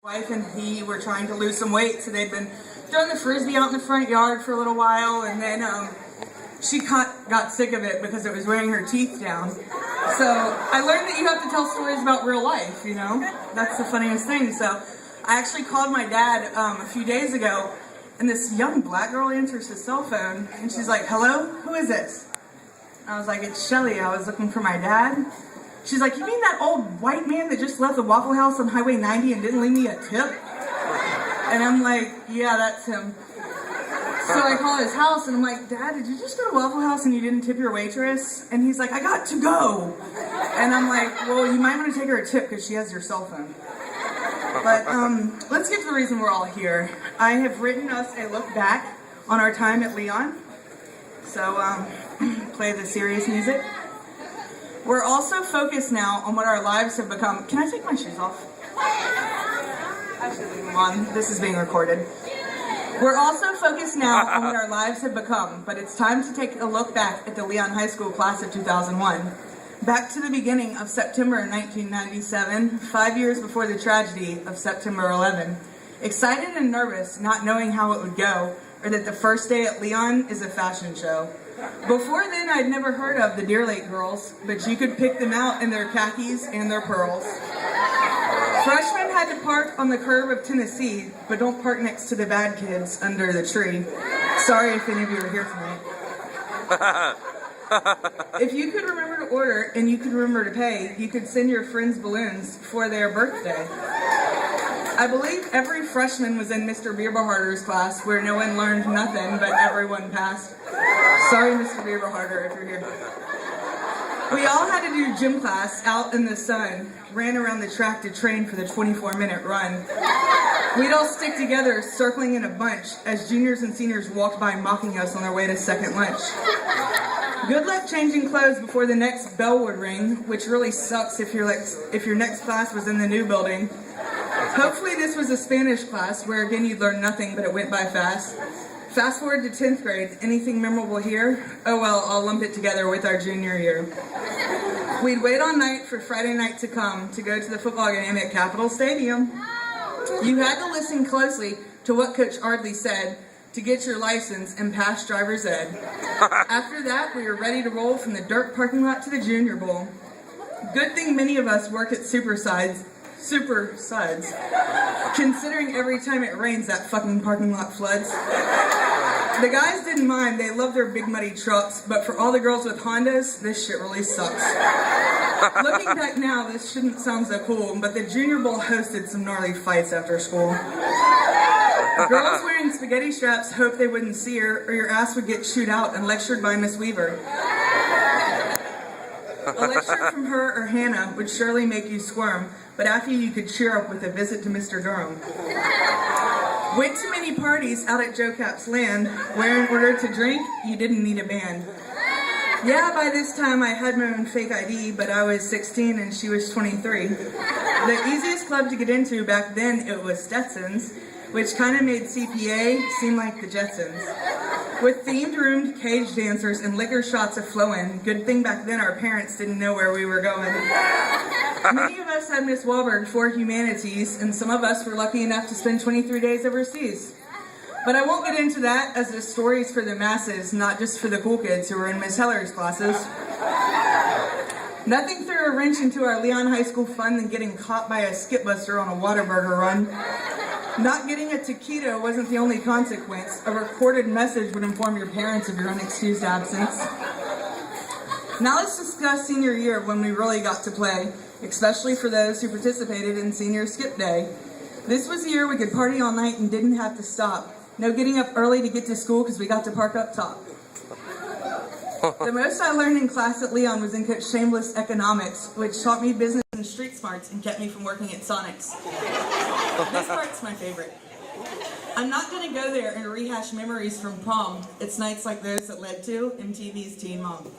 wife and he were trying to lose some weight, so they'd been throwing the frisbee out in the front yard for a little while, and then she got sick of it because it was wearing her teeth down. So I learned that you have to tell stories about real life, you know? That's the funniest thing. So I actually called my dad a few days ago, and this young black girl answers his cell phone, and she's like, "Hello, who is this?" I was like, "It's Shelly. I was looking for my dad." She's like, "You mean that old white man that just left the Waffle House on Highway 90 and didn't leave me a tip?" And I'm like, "Yeah, that's him." So I call his house and I'm like, "Dad, did you just go to Waffle House and you didn't tip your waitress?" And he's like, "I got to go." And I'm like, "Well, you might want to take her a tip because she has your cell phone." But let's get to the reason we're all here. I have written us a look back on our time at Leon. So play the serious music. We're also focused now on what our lives have become. Can I take my shoes off? I should leave them on. This is being recorded. We're also focused now on what our lives have become, but it's time to take a look back at the Leon High School class of 2001. Back to the beginning of September 1997, 5 years before the tragedy of September 11. Excited and nervous, not knowing how it would go, or that the first day at Leon is a fashion show. Before then, I'd never heard of the Deer Lake girls, but you could pick them out in their khakis and their pearls. Freshmen had to park on the curb of Tennessee, but don't park next to the bad kids under the tree. Sorry if any of you are here tonight. If you could remember to order and you could remember to pay, you could send your friends balloons for their birthday. I believe every freshman was in Mr. Bierberharder's class where no one learned nothing but everyone passed. Sorry, Mr. Bierberharder, if you're here. We all had to do gym class out in the sun, ran around the track to train for the 24-minute run. We'd all stick together, circling in a bunch, as juniors and seniors walked by mocking us on their way to second lunch. Good luck changing clothes before the next bell would ring, which really sucks if your next class was in the new building. Hopefully this was a Spanish class where again you'd learn nothing but it went by fast. Fast forward to 10th grade, anything memorable here? Oh well, I'll lump it together with our junior year. We'd wait all night for Friday night to come to go to the football game at Capitol Stadium. You had to listen closely to what Coach Ardley said to get your license and pass driver's ed. After that, we were ready to roll from the dirt parking lot to the Junior Bowl. Good thing many of us work at Super Sides, considering every time it rains that fucking parking lot floods. The guys didn't mind, they love their big muddy trucks, but for all the girls with Hondas, this shit really sucks. Looking back now, this shouldn't sound so cool, but the Junior Bowl hosted some gnarly fights after school. Girls wearing spaghetti straps hoped they wouldn't see her, or your ass would get chewed out and lectured by Miss Weaver. A lecture from her or Hannah would surely make you squirm, but after you could cheer up with a visit to Mr. Durham. Went to many parties out at Joe Cap's land, where in order to drink, you didn't need a band. Yeah, by this time I had my own fake ID, but I was 16 and she was 23. The easiest club to get into back then, it was Stetson's, which kind of made CPA seem like the Jetsons. With themed roomed cage dancers and liquor shots a-flowing, good thing back then our parents didn't know where we were going. Many of us had Miss Wahlberg for humanities, and some of us were lucky enough to spend 23 days overseas. But I won't get into that, as the story's for the masses, not just for the cool kids who were in Miss Heller's classes. Nothing threw a wrench into our Leon High School fun than getting caught by a skipbuster on a Whataburger run. Not getting a taquito wasn't the only consequence. A recorded message would inform your parents of your unexcused absence. Now let's discuss senior year, when we really got to play, especially for those who participated in senior skip day. This was the year we could party all night and didn't have to stop. No getting up early to get to school because we got to park up top. The most I learned in class at Leon was in Coach Shameless Economics, which taught me business and street smarts and kept me from working at Sonic's. This part's my favorite. I'm not going to go there and rehash memories from prom. It's nights like those that led to MTV's Teen Mom.